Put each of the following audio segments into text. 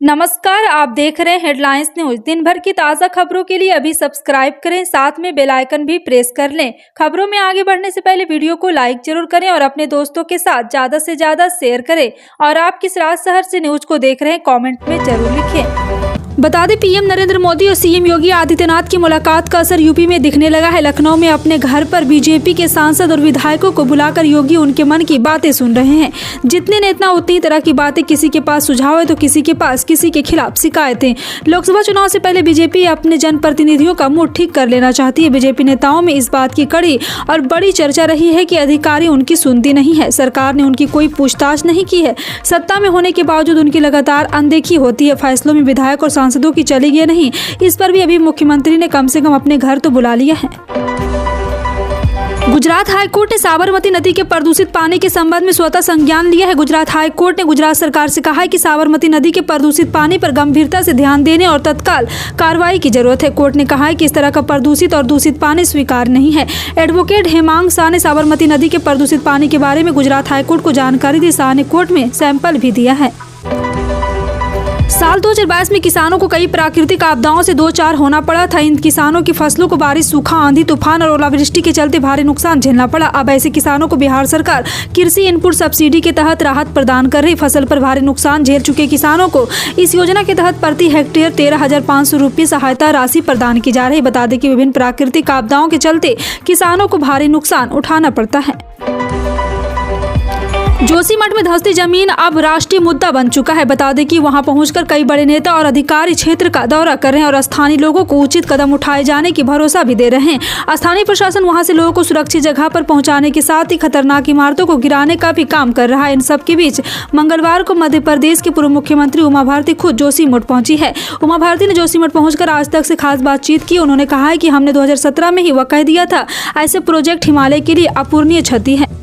नमस्कार, आप देख रहे हैं हेडलाइंस न्यूज। दिन भर की ताज़ा खबरों के लिए अभी सब्सक्राइब करें, साथ में बेल आइकन भी प्रेस कर लें। खबरों में आगे बढ़ने से पहले वीडियो को लाइक जरूर करें और अपने दोस्तों के साथ ज़्यादा से ज़्यादा शेयर करें। और आप किस राज शहर से न्यूज को देख रहे हैं, कमेंट में जरूर लिखें। बता दें, पीएम नरेंद्र मोदी और सीएम योगी आदित्यनाथ की मुलाकात का असर यूपी में दिखने लगा है। लखनऊ में अपने घर पर बीजेपी के सांसद और विधायकों को बुलाकर योगी उनके मन की बातें सुन रहे हैं। जितने नेता उतनी तरह की बातें, किसी के पास सुझाव है तो किसी के पास किसी के खिलाफ शिकायतें। लोकसभा चुनाव से पहले बीजेपी अपने जनप्रतिनिधियों का मूड ठीक कर लेना चाहती है। बीजेपी नेताओं में इस बात की कड़ी और बड़ी चर्चा रही है कि अधिकारी उनकी सुनती नहीं है। सरकार ने उनकी कोई पूछताछ नहीं की है। सत्ता में होने के बावजूद उनकी लगातार अनदेखी होती है। फैसलों में विधायक और सांसदों की चली गई नहीं, इस पर भी अभी मुख्यमंत्री ने कम से कम अपने घर तो बुला लिया है। गुजरात हाईकोर्ट ने साबरमती नदी के प्रदूषित पानी के संबंध में स्वतः संज्ञान लिया है। गुजरात हाईकोर्ट ने गुजरात सरकार से कहा है कि साबरमती नदी के प्रदूषित पानी पर गंभीरता से ध्यान देने और तत्काल कार्रवाई की जरूरत है। कोर्ट ने कहा है कि इस तरह का प्रदूषित और दूषित पानी स्वीकार्य नहीं है। एडवोकेट हेमांग शाह ने साबरमती नदी के प्रदूषित पानी के बारे में गुजरात हाईकोर्ट को जानकारी दी। शाह ने कोर्ट में सैंपल भी दिया है। साल 2022 में किसानों को कई प्राकृतिक आपदाओं से दो चार होना पड़ा था। इन किसानों की फसलों को बारिश, सूखा, आंधी, तूफान और ओलावृष्टि के चलते भारी नुकसान झेलना पड़ा। अब ऐसे किसानों को बिहार सरकार कृषि इनपुट सब्सिडी के तहत राहत प्रदान कर रही। फसल पर भारी नुकसान झेल चुके किसानों को इस योजना के तहत प्रति हेक्टेयर 13,500 रुपये सहायता राशि प्रदान की जा रही। बता दें कि विभिन्न प्राकृतिक आपदाओं के चलते किसानों को भारी नुकसान उठाना पड़ता है। जोशीमठ में धंसती जमीन अब राष्ट्रीय मुद्दा बन चुका है। बता दें कि वहां पहुंचकर कई बड़े नेता और अधिकारी क्षेत्र का दौरा कर रहे हैं और स्थानीय लोगों को उचित कदम उठाए जाने की भरोसा भी दे रहे हैं। स्थानीय प्रशासन वहां से लोगों को सुरक्षित जगह पर पहुंचाने के साथ ही खतरनाक इमारतों को गिराने का भी काम कर रहा है। इन सब के बीच मंगलवार को मध्य प्रदेश के पूर्व मुख्यमंत्री उमा भारती खुद जोशीमठ पहुंची है। उमा भारती ने जोशीमठ पहुंचकर आज तक से खास बातचीत की। उन्होंने कहा है कि हमने 2017 में ही वह कह दिया था, ऐसे प्रोजेक्ट हिमालय के लिए अपूरणीय क्षति है।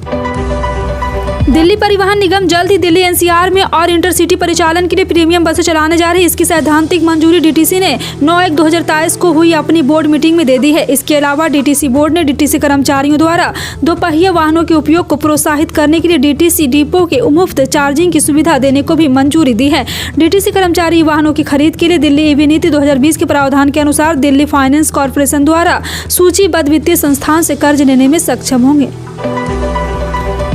दिल्ली परिवहन निगम जल्द ही दिल्ली एनसीआर में और इंटरसिटी परिचालन के लिए प्रीमियम बसें चलाने जा रही है। इसकी सैद्धांतिक मंजूरी डीटीसी ने 9/1/2023 को हुई अपनी बोर्ड मीटिंग में दे दी है। इसके अलावा डीटीसी बोर्ड ने डीटीसी कर्मचारियों द्वारा दोपहिया वाहनों के उपयोग को प्रोत्साहित करने के लिए डीटीसी डिपो के मुफ्त चार्जिंग की सुविधा देने को भी मंजूरी दी है। डीटीसी कर्मचारी वाहनों की खरीद के लिए दिल्ली ईवी नीति 2020 के प्रावधान के अनुसार दिल्ली फाइनेंस कॉर्पोरेशन द्वारा सूचीबद्ध वित्तीय संस्थान से कर्ज लेने में सक्षम होंगे।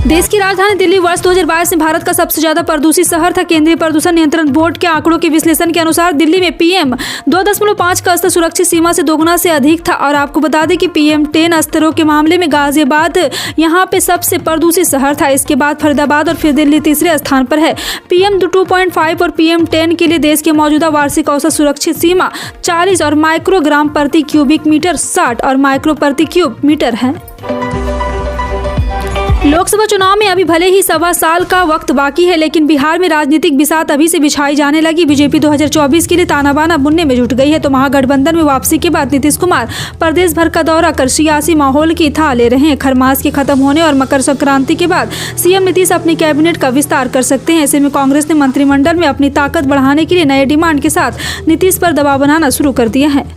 देश की राजधानी दिल्ली वर्ष 2022 में भारत का सबसे ज्यादा प्रदूषित शहर था। केंद्रीय प्रदूषण नियंत्रण बोर्ड के आंकड़ों के विश्लेषण के अनुसार दिल्ली में PM 2.5 का स्तर सुरक्षित सीमा से दोगुना से अधिक था। और आपको बता दें कि PM 10 स्तरों के मामले में गाजियाबाद यहाँ पे सबसे प्रदूषित शहर था। इसके बाद फरीदाबाद और फिर दिल्ली तीसरे स्थान पर है। PM 2.5 और PM 10 के लिए देश के मौजूदा वार्षिक औसत सुरक्षित सीमा 40 और माइक्रोग्राम प्रति क्यूबिक मीटर 60 और माइक्रो प्रति क्यूब मीटर है। लोकसभा चुनाव में अभी भले ही 1.25 साल का वक्त बाकी है, लेकिन बिहार में राजनीतिक बिसात अभी से बिछाई जाने लगी। बीजेपी 2024 के लिए ताना बाना बुनने में जुट गई है। तो महागठबंधन में वापसी के बाद नीतीश कुमार प्रदेश भर का दौरा कर सियासी माहौल की था ले रहे हैं। खरमास के खत्म होने और मकर संक्रांति के बाद सीएम नीतीश अपनी कैबिनेट का विस्तार कर सकते हैं। ऐसे में कांग्रेस ने मंत्रिमंडल में अपनी ताकत बढ़ाने के लिए नए डिमांड के साथ नीतीश पर दबाव बनाना शुरू कर दिया है।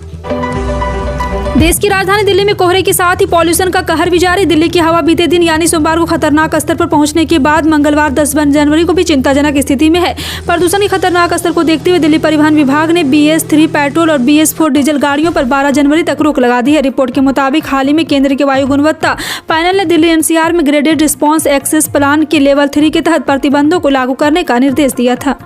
देश की राजधानी दिल्ली में कोहरे के साथ ही पॉल्यूशन का कहर भी जारी। दिल्ली की हवा बीते दिन यानी सोमवार को खतरनाक स्तर पर पहुंचने के बाद मंगलवार 10 जनवरी को भी चिंताजनक स्थिति में है। प्रदूषण के खतरनाक स्तर को देखते हुए दिल्ली परिवहन विभाग ने BS3 पेट्रोल और BS4 डीजल गाड़ियों पर 12 जनवरी तक रोक लगा दी है। रिपोर्ट के मुताबिक हाल ही में केंद्र के वायु गुणवत्ता पैनल ने दिल्ली NCR में ग्रेडेड रिस्पॉन्स एक्सेस प्लान के लेवल 3 के तहत प्रतिबंधों को लागू करने का निर्देश दिया था।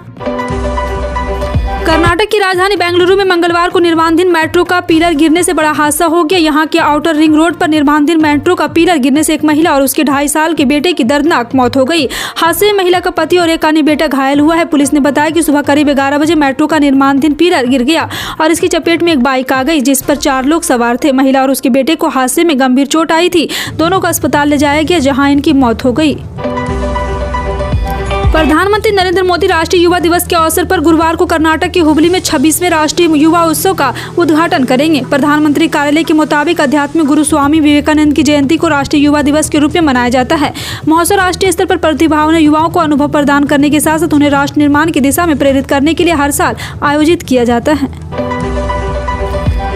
कर्नाटक की राजधानी बेंगलुरु में मंगलवार को निर्माणाधीन मेट्रो का पिलर गिरने से बड़ा हादसा हो गया। यहां के आउटर रिंग रोड पर निर्माणाधीन मेट्रो का पिलर गिरने से एक महिला और उसके 2.5 साल के बेटे की दर्दनाक मौत हो गई। हादसे में महिला का पति और एक अन्य बेटा घायल हुआ है। पुलिस ने बताया कि सुबह करीब 11 बजे मेट्रो का निर्माणाधीन पिलर गिर गया और इसकी चपेट में एक बाइक आ गई, जिस पर 4 लोग सवार थे। महिला और उसके बेटे को हादसे में गंभीर चोट आई थी। दोनों को अस्पताल ले जाया गया, जहाँ इनकी मौत हो गई। प्रधानमंत्री नरेंद्र मोदी राष्ट्रीय युवा दिवस के अवसर पर गुरुवार को कर्नाटक के हुबली में 26वें राष्ट्रीय युवा उत्सव का उद्घाटन करेंगे। प्रधानमंत्री कार्यालय के मुताबिक आध्यात्मिक गुरु स्वामी विवेकानंद की जयंती को राष्ट्रीय युवा दिवस के रूप में मनाया जाता है। महोत्सव राष्ट्रीय स्तर पर प्रतिभावान युवाओं को अनुभव प्रदान करने के साथ साथ उन्हें राष्ट्र निर्माण की दिशा में प्रेरित करने के लिए हर साल आयोजित किया जाता है।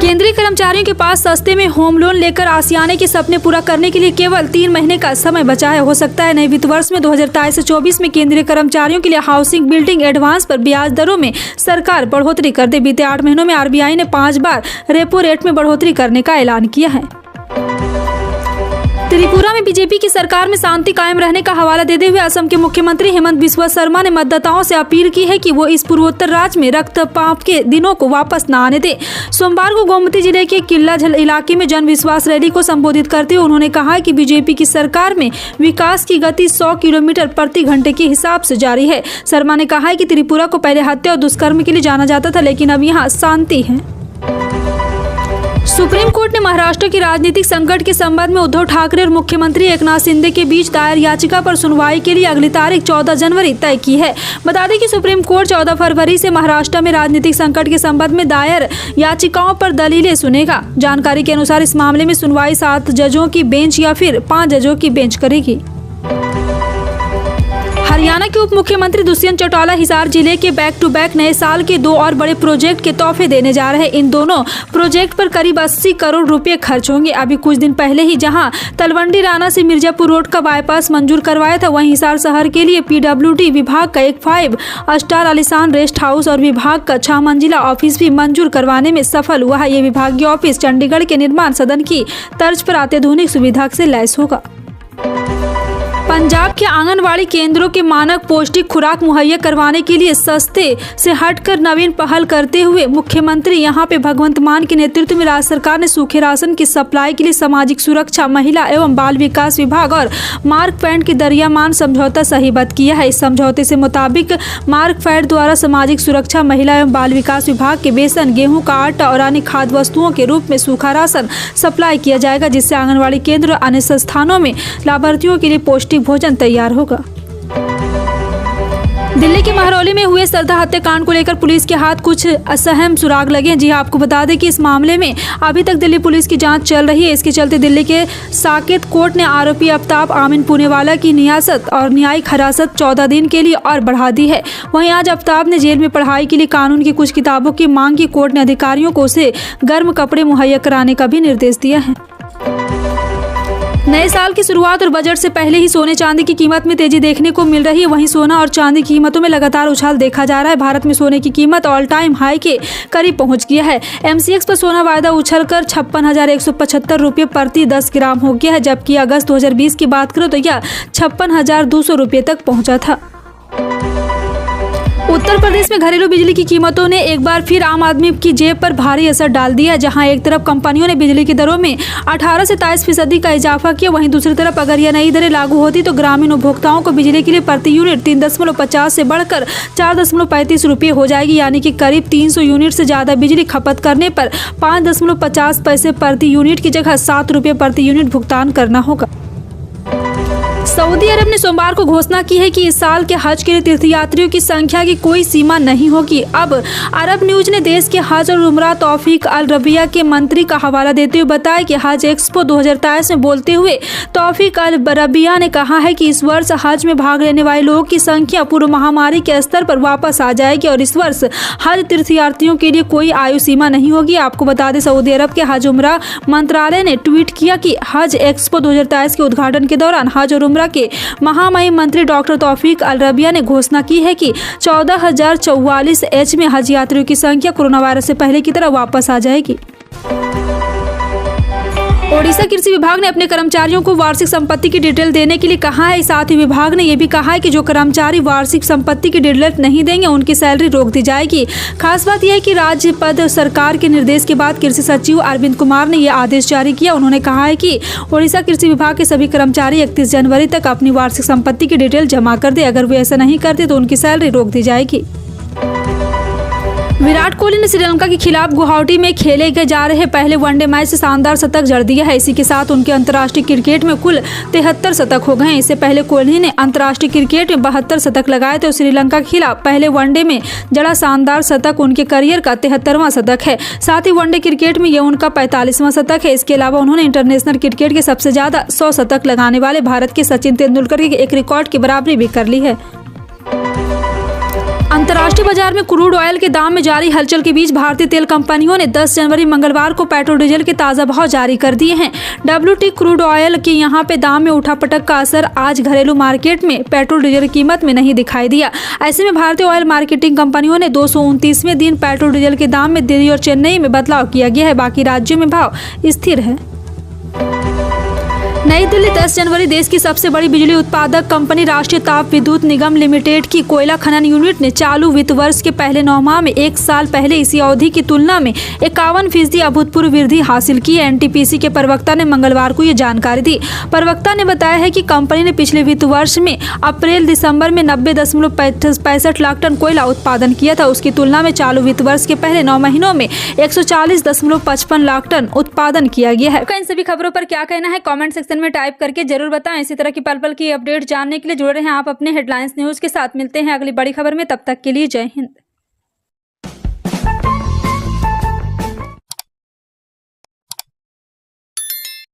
केंद्रीय कर्मचारियों के पास सस्ते में होम लोन लेकर आशियाने के सपने पूरा करने के लिए केवल 3 महीने का समय बचा है। हो सकता है नए वित्त वर्ष में 2023 से 24 में केंद्रीय कर्मचारियों के लिए हाउसिंग बिल्डिंग एडवांस पर ब्याज दरों में सरकार बढ़ोतरी कर दे। बीते 8 महीनों में आरबीआई ने 5 बार रेपो रेट में बढ़ोतरी करने का ऐलान किया है। त्रिपुरा में बीजेपी की सरकार में शांति कायम रहने का हवाला देते हुए असम के मुख्यमंत्री हेमंत बिस्वा शर्मा ने मतदाताओं से अपील की है कि वो इस पूर्वोत्तर राज्य में रक्तपात के दिनों को वापस न आने दें। सोमवार को गोमती जिले के किल्लाझल इलाके में जन विश्वास रैली को संबोधित करते हुए उन्होंने कहा कि बीजेपी की सरकार में विकास की गति 100 किलोमीटर प्रति घंटे के हिसाब से जारी है। शर्मा ने कहा है कि त्रिपुरा को पहले हत्या और दुष्कर्म के लिए जाना जाता था, लेकिन अब यहाँ शांति है। सुप्रीम कोर्ट ने महाराष्ट्र के राजनीतिक संकट के संबंध में उद्धव ठाकरे और मुख्यमंत्री एकनाथ शिंदे के बीच दायर याचिका पर सुनवाई के लिए अगली तारीख 14 जनवरी तय की है। बता दें कि सुप्रीम कोर्ट 14 फरवरी से महाराष्ट्र में राजनीतिक संकट के संबंध में दायर याचिकाओं पर दलीलें सुनेगा। जानकारी के अनुसार इस मामले में सुनवाई 7 जजों की बेंच या फिर 5 जजों की बेंच करेगी। हरियाणा के उप मुख्यमंत्री दुष्यंत चौटाला हिसार जिले के बैक टू बैक नए साल के 2 और बड़े प्रोजेक्ट के तोहफे देने जा रहे हैं। इन दोनों प्रोजेक्ट पर करीब 80 करोड़ रुपए खर्च होंगे। अभी कुछ दिन पहले ही जहां तलवंडी राना से मिर्जापुर रोड का बाईपास मंजूर करवाया था, वहीं हिसार शहर के लिए पीडब्ल्यूडी विभाग का एक 5 स्टार आलीशान रेस्ट हाउस और विभाग का 6 मंजिला ऑफिस भी मंजूर करवाने में सफल हुआ है। ये विभागीय ऑफिस चंडीगढ़ के निर्माण सदन की तर्ज पर अत्याधुनिक सुविधा से लैस होगा। पंजाब के आंगनवाड़ी केंद्रों के मानक पौष्टिक खुराक मुहैया करवाने के लिए सस्ते से हटकर नवीन पहल करते हुए मुख्यमंत्री यहां पे भगवंत मान के नेतृत्व में राज्य सरकार ने सूखे राशन की सप्लाई के लिए सामाजिक सुरक्षा, महिला एवं बाल विकास विभाग और मार्कफेड की दरियामान समझौता सहीबद्ध किया है। इस समझौते से मुताबिक मार्कफेड द्वारा सामाजिक सुरक्षा, महिला एवं बाल विकास विभाग के बेसन, गेहूँ का आटा और अन्य खाद्य वस्तुओं के रूप में सूखा राशन सप्लाई किया जाएगा, जिससे आंगनवाड़ी केंद्र और अन्य संस्थानों में लाभार्थियों के लिए पौष्टिक भोजन तैयार होगा। दिल्ली के महरौली में हुए श्रद्धा हत्याकांड को लेकर पुलिस के हाथ कुछ असहम सुराग लगे। जी आपको बता दें कि इस मामले में अभी तक दिल्ली पुलिस की जांच चल रही है। इसके चलते दिल्ली के साकेत कोर्ट ने आरोपी आफ्ताब आमीन पुणेवाला की नियासत और न्यायिक हिरासत 14 दिन के लिए और बढ़ा दी है। वहीं आज आफ्ताब ने जेल में पढ़ाई के लिए कानून की कुछ किताबों की मांग की। कोर्ट ने अधिकारियों को उसे गर्म कपड़े मुहैया कराने का भी निर्देश दिया है। नए साल की शुरुआत और बजट से पहले ही सोने चांदी की कीमत में तेजी देखने को मिल रही है। वहीं सोना और चांदी की कीमतों में लगातार उछाल देखा जा रहा है। भारत में सोने की कीमत ऑल टाइम हाई के करीब पहुंच गया है। MCX पर सोना वायदा उछलकर 56,175 रुपये प्रति 10 ग्राम हो गया है, जबकि अगस्त 2020 की बात करो तो यह 56,200 रुपये तक पहुंचा था। उत्तर प्रदेश में घरेलू बिजली की कीमतों ने एक बार फिर आम आदमी की जेब पर भारी असर डाल दिया। जहां एक तरफ कंपनियों ने बिजली की दरों में 18 से 23% का इजाफा किया, वहीं दूसरी तरफ अगर यह नई दरें लागू होती तो ग्रामीण उपभोक्ताओं को बिजली के लिए प्रति यूनिट 3.50 से बढ़कर 4.35 रुपये हो जाएगी। यानी कि करीब 300 यूनिट से ज्यादा बिजली खपत करने पर 5.50 पैसे प्रति यूनिट की जगह 7 रुपये प्रति यूनिट भुगतान करना होगा। सऊदी अरब ने सोमवार को घोषणा की है कि इस साल के हज के लिए तीर्थयात्रियों की संख्या की कोई सीमा नहीं होगी। अब अरब न्यूज ने देश के हज और उमरा तौफीक अल रबिया के मंत्री का हवाला देते हुए बताया कि हज एक्सपो 2023 में बोलते हुए तौफीक अल रबिया ने कहा है कि इस वर्ष हज में भाग लेने वाले लोगों की संख्या पूर्व महामारी के स्तर पर वापस आ जाएगी और इस वर्ष हज तीर्थयात्रियों के लिए कोई आयु सीमा नहीं होगी। आपको बता दें, सऊदी अरब के हज उमरा मंत्रालय ने ट्वीट किया कि हज एक्सपो 2023 के उद्घाटन के दौरान हज और उमरा के महामहिम मंत्री डॉक्टर तौफीक अल रबिया ने घोषणा की है कि 14,044 H में हज यात्रियों की संख्या कोरोना वायरस से पहले की तरह वापस आ जाएगी। ओडिशा कृषि विभाग ने अपने कर्मचारियों को वार्षिक संपत्ति की डिटेल देने के लिए कहा है। साथ ही विभाग ने यह भी कहा है कि जो कर्मचारी वार्षिक संपत्ति की डिटेल नहीं देंगे उनकी सैलरी रोक दी जाएगी। खास बात यह है कि राज्य पद सरकार के निर्देश के बाद कृषि सचिव अरविंद कुमार ने यह आदेश जारी किया। उन्होंने कहा है कि ओडिशा कृषि विभाग के सभी कर्मचारी 31 जनवरी तक अपनी वार्षिक संपत्ति की डिटेल जमा कर दे। अगर वे ऐसा नहीं करते तो उनकी सैलरी रोक दी जाएगी। विराट कोहली ने श्रीलंका के खिलाफ गुवाहाटी में खेले गए जा रहे पहले वनडे मैच से शानदार शतक जड़ दिया है। इसी के साथ उनके अंतर्राष्ट्रीय क्रिकेट में कुल 73 शतक हो गए हैं। इससे पहले कोहली ने अंतर्राष्ट्रीय क्रिकेट में 72 शतक लगाए थे। श्रीलंका के खिलाफ पहले वनडे में जड़ा शानदार शतक उनके करियर का 73वां शतक है। साथ ही वनडे क्रिकेट में यह उनका 45वां शतक है। इसके अलावा उन्होंने इंटरनेशनल क्रिकेट के सबसे ज्यादा 100 शतक लगाने वाले भारत के सचिन तेंदुलकर के एक रिकॉर्ड की बराबरी भी कर ली है। अंतर्राष्ट्रीय बाजार में क्रूड ऑयल के दाम में जारी हलचल के बीच भारतीय तेल कंपनियों ने 10 जनवरी मंगलवार को पेट्रोल डीजल के ताज़ा भाव जारी कर दिए हैं। WT क्रूड ऑयल के यहां पे दाम में उठापटक का असर आज घरेलू मार्केट में पेट्रोल डीजल की कीमत में नहीं दिखाई दिया। ऐसे में भारतीय ऑयल मार्केटिंग कंपनियों ने 229वें दिन पेट्रोल डीजल के दाम में दिल्ली और चेन्नई में बदलाव किया गया है, बाकी राज्यों में भाव स्थिर है। नई दिल्ली 10 जनवरी देश की सबसे बड़ी बिजली उत्पादक कंपनी राष्ट्रीय ताप विद्युत निगम लिमिटेड की कोयला खनन यूनिट ने चालू वित्त वर्ष के पहले 9 माह में एक साल पहले इसी अवधि की तुलना में 51% अभूतपूर्व वृद्धि हासिल की है। NTPC के प्रवक्ता ने मंगलवार को ये जानकारी दी। प्रवक्ता ने बताया है कि कंपनी ने पिछले वित्त वर्ष में अप्रैल दिसंबर में 90.65 लाख टन कोयला उत्पादन किया था। उसकी तुलना में चालू वित्त वर्ष के पहले 9 महीनों में 140.55 लाख टन उत्पादन किया गया है। इन सभी खबरों पर क्या कहना है कमेंट सेक्शन में टाइप करके जरूर बताएं। इसी तरह की पल पल की अपडेट जानने के लिए जुड़े रहें आप अपने हेडलाइंस न्यूज के साथ। मिलते हैं अगली बड़ी खबर में, तब तक के लिए जय हिंद।